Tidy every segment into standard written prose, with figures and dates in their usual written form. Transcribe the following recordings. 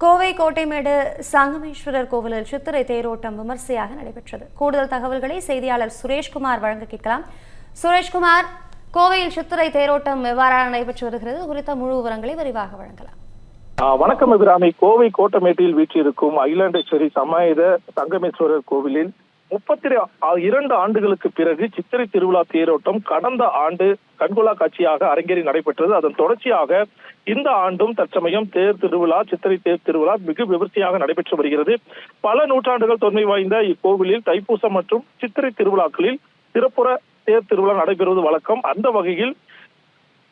கோவை கோட்டைமேடு சங்கமேஸ்வரர் கோவிலில் சித்திரை தேரோட்டம் விமர்சையாக நடைபெற்றது. கூடுதல் தகவல்களை செய்தியாளர் சுரேஷ்குமார் வழங்க கேட்கலாம். சுரேஷ்குமார், கோவையில் சித்திரை தேரோட்டம் எவ்வாறாக நடைபெற்று வருகிறது குறித்த முழு விவரங்களை விரிவாக வழங்கலாம். வணக்கம் அபிராமி. கோவை கோட்டமேட்டில் வீற்றிருக்கும் அகிலாண்டேஸ்வரி சமேத சங்கமேஸ்வரர் கோவிலில் 32 ஆண்டுகளுக்கு பிறகு சித்திரை திருவிழா தேரோட்டம் கடந்த ஆண்டு கண்கொள்ளா காட்சியாக அரங்கேறி நடைபெற்றது. அதன் தொடர்ச்சியாக இந்த ஆண்டும் தற்சமயம் தேர் திருவிழா, சித்திரை தேர் திருவிழா மிக விமர்சையாக நடைபெற்று வருகிறது. பல நூற்றாண்டுகள் தொன்மை வாய்ந்த இக்கோவிலில் தைப்பூசம் மற்றும் சித்திரை திருவிழாக்களில் சிறப்புற தேர் திருவிழா நடைபெறுவது வழக்கம். அந்த வகையில்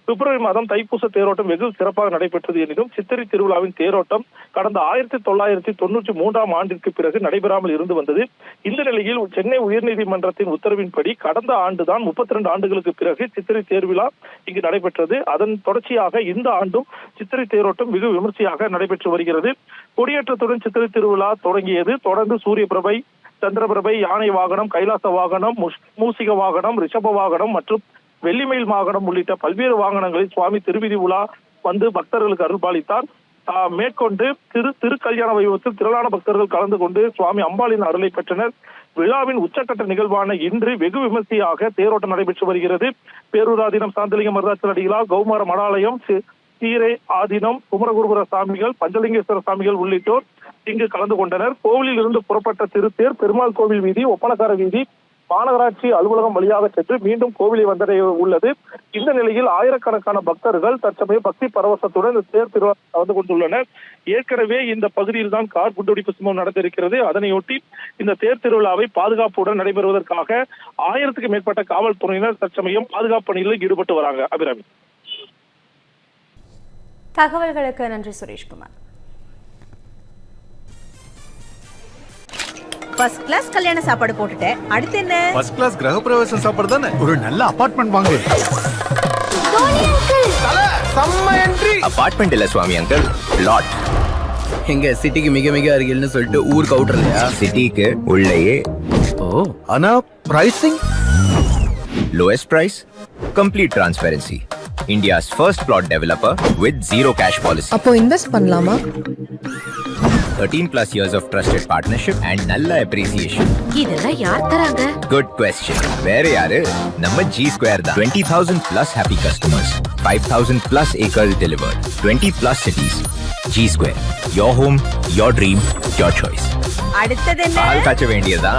பிப்ரவரி மாதம் தைப்பூச தேரோட்டம் வெகு சிறப்பாக நடைபெற்றது எனினும் சித்திரை திருவிழாவின் தேரோட்டம் கடந்த 1993ஆம் ஆண்டிற்கு பிறகு நடைபெறாமல் இருந்து வந்தது. இந்த நிலையில் சென்னை உயர்நீதிமன்றத்தின் உத்தரவின்படி கடந்த ஆண்டுதான் 32 ஆண்டுகளுக்கு பிறகு சித்திரை தேர்விழா இங்கு நடைபெற்றது. அதன் தொடர்ச்சியாக இந்த ஆண்டும் சித்திரை தேரோட்டம் மிக விமர்சையாக நடைபெற்று வருகிறது. கொடியேற்றத்துடன் சித்திரை திருவிழா தொடங்கியது. தொடர்ந்து சூரிய பிரபை, சந்திரபிரபை, யானை வாகனம், கைலாச வாகனம், மூசிக வாகனம், ரிஷப வாகனம் மற்றும் வெள்ளிமயில் வாகனம் உள்ளிட்ட பல்வேறு வாகனங்களில் சுவாமி திருவிதி உலா வந்து பக்தர்களுக்கு அருள்பாலித்தார். மேற்கொண்டு திருக்கல்யாண வைபவத்தில் திரளான பக்தர்கள் கலந்து கொண்டு சுவாமி அம்பாளின் அருளை பெற்றனர். விழாவின் உச்சக்கட்ட நிகழ்வான இன்று வெகு விமர்சையாக தேரோட்டம் நடைபெற்று வருகிறது. பேரூராதீனம் சாந்தலிங்கம் மருதாச்சலடிகளார், கௌமார மடாலயம், சீரை ஆதீனம், குமரகுருபுர சாமிகள், பஞ்சலிங்கேஸ்வர சாமிகள் உள்ளிட்டோர் இங்கு கலந்து கொண்டனர். கோவிலில் இருந்து புறப்பட்ட திருத்தேர் பெருமாள் கோவில் வீதி, ஒப்பனக்கார வீதி, மாநகராட்சி அலுவலகம் வழியாக சென்று மீண்டும் கோவிலை வந்தடைய உள்ளது. இந்த நிலையில் ஆயிரக்கணக்கான பக்தர்கள் தற்சமயம் பக்தி பரவசத்துடன் இந்த தேர் திருவிழா கலந்து கொண்டுள்ளனர். ஏற்கனவே இந்த பகுதியில் தான் கார் குண்டுவெடிப்பு சம்பவம் நடந்திருக்கிறது. அதனையொட்டி இந்த தேர் திருவிழாவை பாதுகாப்புடன் நடைபெறுவதற்காக 1000க்கும் மேற்பட்ட காவல்துறையினர் தற்சமயம் பாதுகாப்பு பணியில் ஈடுபட்டு வராங்க. அபிராமி, தகவல்களுக்கு நன்றி சுரேஷ்குமார். ஃபர்ஸ்ட் கிளாஸ் கல்யாண சாப்பாடு போட்டுட்டேன். அடுத்து என்ன? ஃபர்ஸ்ட் கிளாஸ் கிரகப்பிரவேசம் சாப்பாடு தானே. ஒரு நல்ல அபார்ட்மெண்ட் வாங்கு. செம்ம என்ட்ரி. அபார்ட்மெண்ட் இல்ல சுவாமி அங்கிள், பிளாட். எங்க சிட்டிக்கு மிக மிக அருகில்னு சொல்லிட்டு ஊருக்கு அவுட்டர் இல்லையா? சிட்டிக்கு உள்ளேயே. ஓ, ஆனா pricing Lowest price, complete transparency. India's first plot developer with zero cash policy. அப்போ இன்வெஸ்ட் பண்ணலாமா? 13+ years of trusted partnership and நல்ல appreciation. இதெல்லாம் யார் தராங்க? Good question. வேற யாரு? நம்ம G Square தான். 20,000+ happy customers. 5,000+ acres delivered. 20+ cities. G Square. Your home, your dream, your choice. அடுத்தது என்ன? பால் காய்ச்ச வேண்டியதா?